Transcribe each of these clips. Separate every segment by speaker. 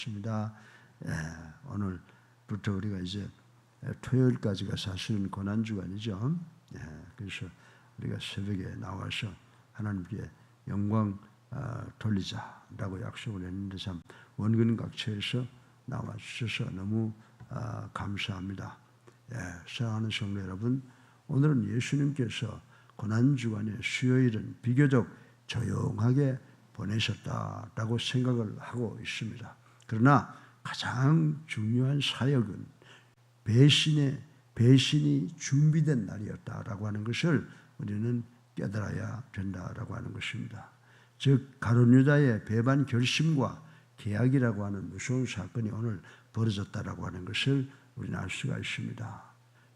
Speaker 1: 것입니다. 오늘부터 우리가 이제 토요일까지가 사실은 고난주간이죠. 그래서 우리가 새벽에 나와서 하나님께 영광 돌리자라고 약속을 했는데 참 원근각처에서 나와주셔서 너무 감사합니다. 사랑하는 성도 여러분, 오늘은 예수님께서 고난주간의 수요일은 비교적 조용하게 보내셨다라고 생각을 하고 있습니다. 그러나 가장 중요한 사역은 배신이 준비된 날이었다라고 하는 것을 우리는 깨달아야 된다라고 하는 것입니다. 즉 가룟 유다의 배반 결심과 계약이라고 하는 무서운 사건이 오늘 벌어졌다라고 하는 것을 우리는 알 수가 있습니다.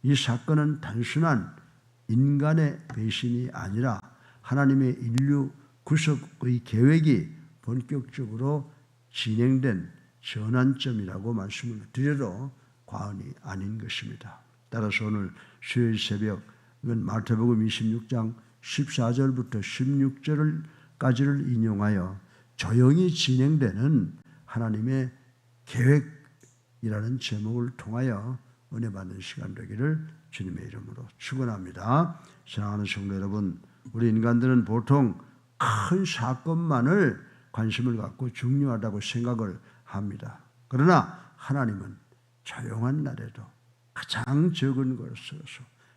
Speaker 1: 이 사건은 단순한 인간의 배신이 아니라 하나님의 인류 구속의 계획이 본격적으로 진행된 전환점이라고 말씀을 드려도 과언이 아닌 것입니다. 따라서 오늘 수요일 새벽은 마태복음 26장 14절부터 16절까지를 인용하여 조용히 진행되는 하나님의 계획이라는 제목을 통하여 은혜 받는 시간 되기를 주님의 이름으로 축원합니다. 사랑하는 성도 여러분, 우리 인간들은 보통 큰 사건만을 관심을 갖고 중요하다고 생각을 합니다. 그러나 하나님은 조용한 날에도 가장 적은 것으로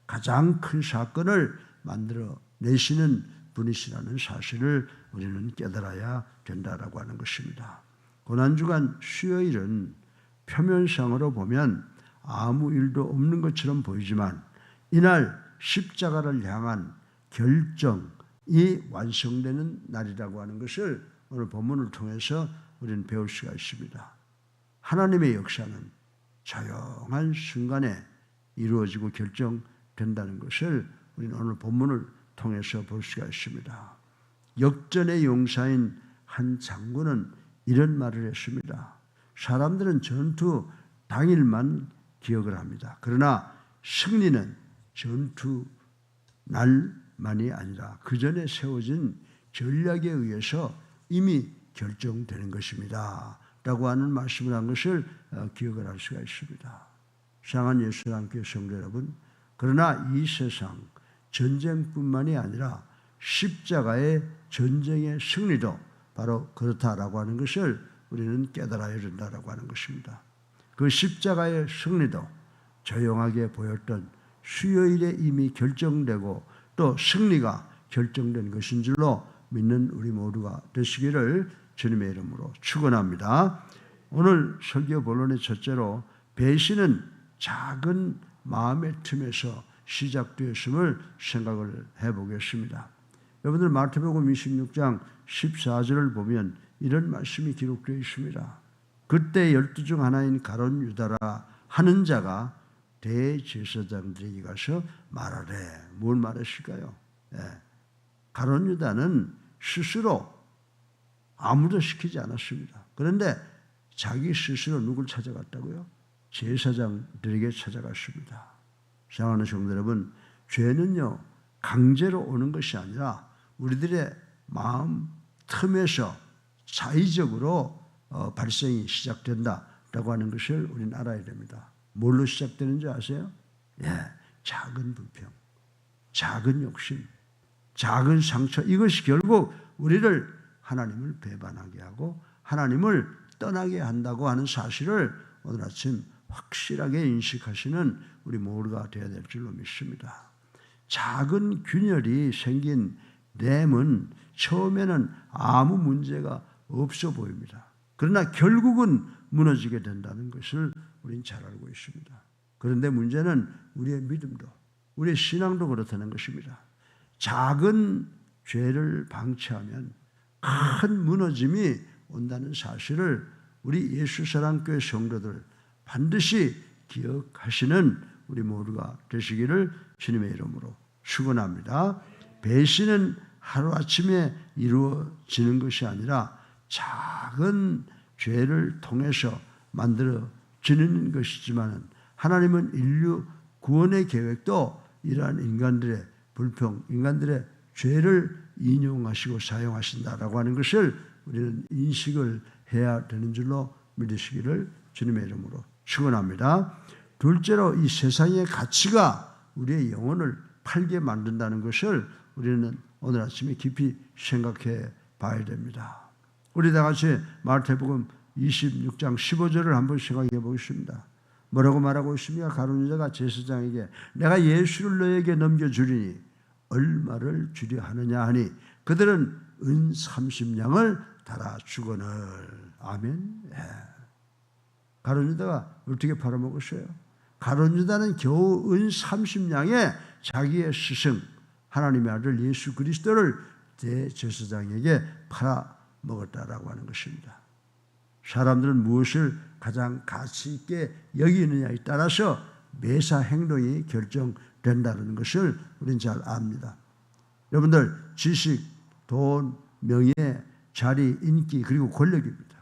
Speaker 1: 가장 큰 사건을 만들어 내시는 분이시라는 사실을 우리는 깨달아야 된다라고 하는 것입니다. 고난주간 수요일은 표면상으로 보면 아무 일도 없는 것처럼 보이지만 이날 십자가를 향한 결정이 완성되는 날이라고 하는 것을 오늘 본문을 통해서 우리는 배울 수가 있습니다. 하나님의 역사는 조용한 순간에 이루어지고 결정된다는 것을 우리는 오늘 본문을 통해서 볼 수가 있습니다. 역전의 용사인 한 장군은 이런 말을 했습니다. 사람들은 전투 당일만 기억을 합니다. 그러나 승리는 전투 날만이 아니라 그 전에 세워진 전략에 의해서 이미 결정되는 것입니다. 라고 하는 말씀을 한 것을 기억을 할 수가 있습니다. 사랑하는 예수님께 성도 여러분, 그러나 이 세상 전쟁뿐만이 아니라 십자가의 전쟁의 승리도 바로 그렇다라고 하는 것을 우리는 깨달아야 된다라고 하는 것입니다. 그 십자가의 승리도 조용하게 보였던 수요일에 이미 결정되고 또 승리가 결정된 것인 줄로 믿는 우리 모두가 되시기를 주님의 이름으로 축원합니다. 오늘 설교 본론의 첫째로 배신은 작은 마음의 틈에서 시작되었음을 생각을 해보겠습니다. 여러분들 마태복음 26장 14절을 보면 이런 말씀이 기록되어 있습니다. 그때 12 중 하나인 가룟 유다라 하는 자가 대제사장들에게 가서 말하래. 뭘 말했을까요? 가룟 유다는 스스로 아무도 시키지 않았습니다. 그런데 자기 스스로 누굴 찾아갔다고요? 제사장들에게 찾아갔습니다. 사랑하는 성도 여러분, 죄는요 강제로 오는 것이 아니라 우리들의 마음 틈에서 자의적으로 발생이 시작된다라고 하는 것을 우리는 알아야 됩니다. 뭘로 시작되는지 아세요? 작은 불평, 작은 욕심, 작은 상처, 이것이 결국 우리를 하나님을 배반하게 하고 하나님을 떠나게 한다고 하는 사실을 오늘 아침 확실하게 인식하시는 우리 모두가 되어야 될 줄로 믿습니다. 작은 균열이 생긴 댐은 처음에는 아무 문제가 없어 보입니다. 그러나 결국은 무너지게 된다는 것을 우리는 잘 알고 있습니다. 그런데 문제는 우리의 믿음도, 우리의 신앙도 그렇다는 것입니다. 작은 죄를 방치하면 큰 무너짐이 온다는 사실을 우리 예수사랑교회 성도들 반드시 기억하시는 우리 모두가 되시기를 주님의 이름으로 축원합니다. 배신은 하루아침에 이루어지는 것이 아니라 작은 죄를 통해서 만들어지는 것이지만 하나님은 인류 구원의 계획도 이러한 인간들의 불평, 인간들의 죄를 인용하시고 사용하신다라고 하는 것을 우리는 인식을 해야 되는 줄로 믿으시기를 주님의 이름으로 축원합니다. 둘째로 이 세상의 가치가 우리의 영혼을 팔게 만든다는 것을 우리는 오늘 아침에 깊이 생각해 봐야 됩니다. 우리 다 같이 마태복음 26장 15절을 한번 생각해 보겠습니다. 뭐라고 말하고 있습니까? 가룟 유다가 제사장에게 내가 예수를 너에게 넘겨주리니 얼마를 주려 하느냐 하니 그들은 은 30냥을 달아 주거늘. 아멘. 예. 가룟 유다가 어떻게 팔아먹었어요? 가룟 유다는 겨우 은 30냥에 자기의 스승 하나님의 아들 예수 그리스도를 대제사장에게 팔아먹었다라고 하는 것입니다. 사람들은 무엇을 가장 가치 있게 여기느냐에 따라서 매사 행동이 결정된다는 것을 우리는 잘 압니다. 여러분들 지식, 돈, 명예, 자리, 인기 그리고 권력입니다.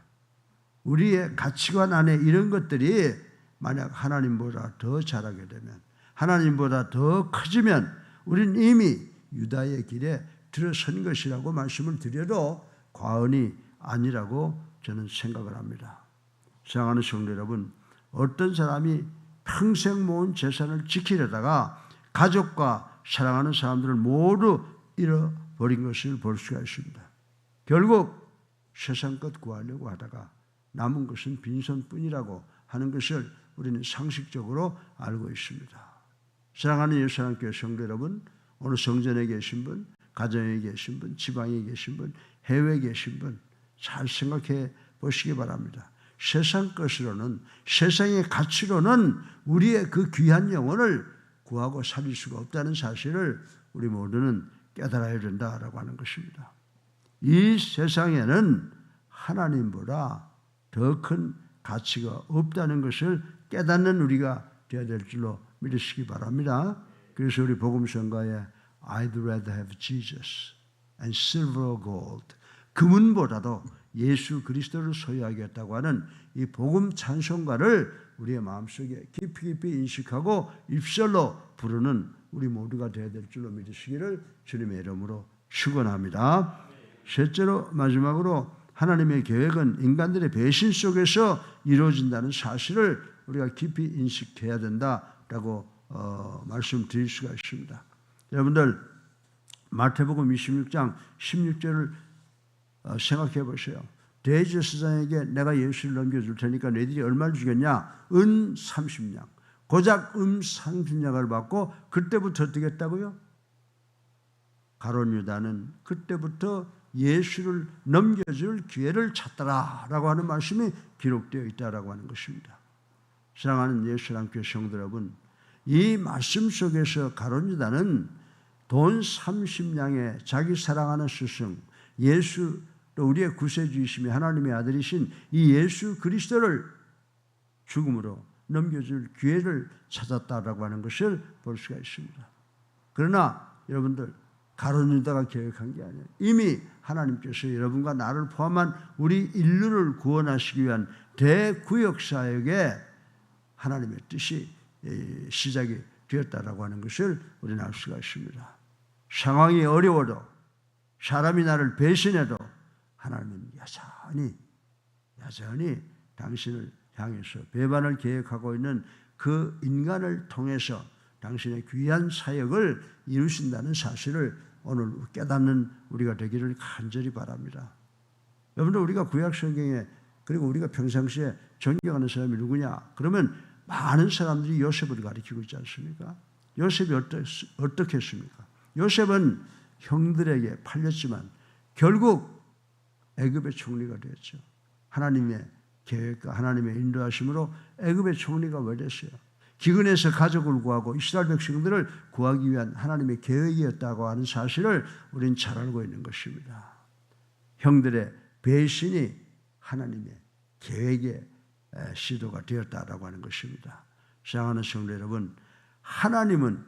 Speaker 1: 우리의 가치관 안에 이런 것들이 만약 하나님보다 더 잘하게 되면 하나님보다 더 커지면 우리는 이미 유다의 길에 들어선 것이라고 말씀을 드려도 과언이 아니라고 저는 생각을 합니다. 사랑하는 성도 여러분, 어떤 사람이 평생 모은 재산을 지키려다가 가족과 사랑하는 사람들을 모두 잃어버린 것을 볼 수가 있습니다. 결국 세상 것 구하려고 하다가 남은 것은 빈손뿐이라고 하는 것을 우리는 상식적으로 알고 있습니다. 사랑하는 예수님께 성도 여러분, 오늘 성전에 계신 분, 가정에 계신 분, 지방에 계신 분, 해외에 계신 분 잘 생각해 보시기 바랍니다. 세상 것으로는 세상의 가치로는 우리의 그 귀한 영혼을 구하고 살릴 수가 없다는 사실을 우리 모두는 깨달아야 된다라고 하는 것입니다. 이 세상에는 하나님보다 더 큰 가치가 없다는 것을 깨닫는 우리가 되어야 될 줄로 믿으시기 바랍니다. 그래서 우리 복음성가에 I'd rather have Jesus and silver or gold, 금은보다도 예수 그리스도를 소유하겠다고 하는 이 복음 찬송가를 우리의 마음속에 깊이 인식하고 입술로 부르는 우리 모두가 되어야 될 줄로 믿으시기를 주님의 이름으로 축원합니다. 셋째로 마지막으로 하나님의 계획은 인간들의 배신 속에서 이루어진다는 사실을 우리가 깊이 인식해야 된다라고 말씀드릴 수가 있습니다. 여러분들 마태복음 26장 16절을 생각해 보세요. 대제사장에게 내가 예수를 넘겨줄 테니까 너희들이 얼마를 주겠냐? 은 30냥. 고작 은 30냥을 받고 그때부터 어떻게 했다고요? 가룟 유다는 그때부터 예수를 넘겨줄 기회를 찾더라라고 하는 말씀이 기록되어 있다라고 하는 것입니다. 사랑하는 예수님께 성도 여러분, 이 말씀 속에서 가룟 유다는 돈 30냥에 자기 사랑하는 스승 예수, 또 우리의 구세주이시며 하나님의 아들이신 이 예수 그리스도를 죽음으로 넘겨줄 기회를 찾았다라고 하는 것을 볼 수가 있습니다. 그러나 여러분들 가룟 유다가 계획한 게 아니에요. 이미 하나님께서 여러분과 나를 포함한 우리 인류를 구원하시기 위한 대구역사역에 하나님의 뜻이 시작이 되었다라고 하는 것을 우리는 알 수가 있습니다. 상황이 어려워도 사람이 나를 배신해도 하나님은 여전히 당신을 향해서 배반을 계획하고 있는 그 인간을 통해서 당신의 귀한 사역을 이루신다는 사실을 오늘 깨닫는 우리가 되기를 간절히 바랍니다. 여러분들 우리가 구약 성경에 그리고 우리가 평상시에 존경하는 사람이 누구냐? 그러면 많은 사람들이 요셉을 가리키고 있지 않습니까? 요셉이 어떻게 했습니까? 요셉은 형들에게 팔렸지만 결국 애굽의 총리가 되었죠. 하나님의 계획과 하나님의 인도하심으로 애굽의 총리가 왜 됐어요? 기근에서 가족을 구하고 이스라엘 백성들을 구하기 위한 하나님의 계획이었다고 하는 사실을 우리는 잘 알고 있는 것입니다. 형들의 배신이 하나님의 계획의 시도가 되었다라고 하는 것입니다. 사랑하는 성도 여러분, 하나님은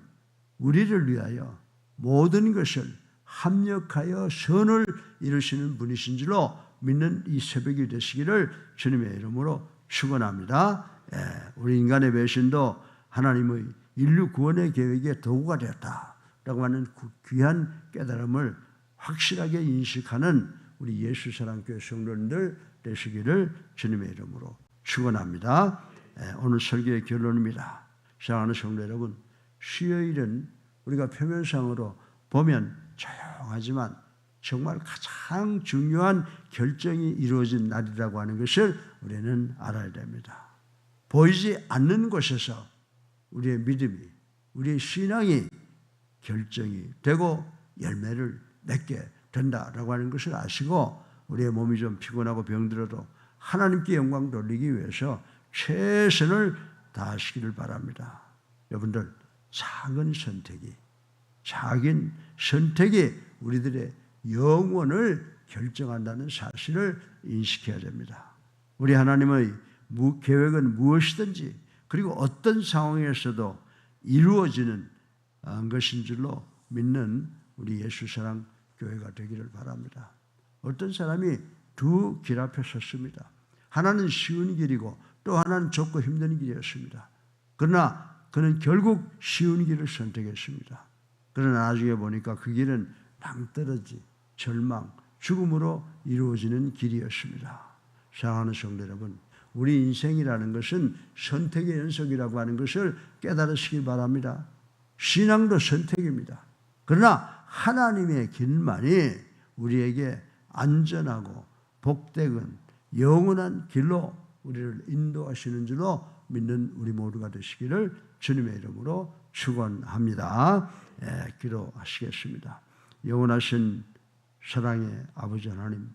Speaker 1: 우리를 위하여 모든 것을 합력하여 선을 이루시는 분이신 줄로 믿는 이 새벽이 되시기를 주님의 이름으로 축원합니다. 우리 인간의 배신도 하나님의 인류 구원의 계획의 도구가 되었다라고 하는 귀한 깨달음을 확실하게 인식하는 우리 예수 사랑교회 성도님들 되시기를 주님의 이름으로 축원합니다. 오늘 설교의 결론입니다. 사랑하는 성도 여러분, 수요일은 우리가 표면상으로 보면 조용하지만 정말 가장 중요한 결정이 이루어진 날이라고 하는 것을 우리는 알아야 됩니다. 보이지 않는 곳에서 우리의 믿음이, 우리의 신앙이 결정이 되고 열매를 맺게 된다라고 하는 것을 아시고 우리의 몸이 좀 피곤하고 병들어도 하나님께 영광 돌리기 위해서 최선을 다하시기를 바랍니다. 여러분들, 작은 선택이 우리들의 영혼을 결정한다는 사실을 인식해야 됩니다. 우리 하나님의 계획은 무엇이든지 그리고 어떤 상황에서도 이루어지는 것인 줄로 믿는 우리 예수사랑교회가 되기를 바랍니다. 어떤 사람이 두 길 앞에 섰습니다. 하나는 쉬운 길이고 또 하나는 좁고 힘든 길이었습니다. 그러나 그는 결국 쉬운 길을 선택했습니다. 그러나 나중에 보니까 그 길은 낭떠러지, 절망, 죽음으로 이루어지는 길이었습니다. 사랑하는 성도 여러분, 우리 인생이라는 것은 선택의 연속이라고 하는 것을 깨달으시기 바랍니다. 신앙도 선택입니다. 그러나 하나님의 길만이 우리에게 안전하고 복되건 영원한 길로 우리를 인도하시는 줄로 믿는 우리 모두가 되시기를 주님의 이름으로 축원합니다. 기도하시겠습니다. 영원하신 사랑의 아버지 하나님,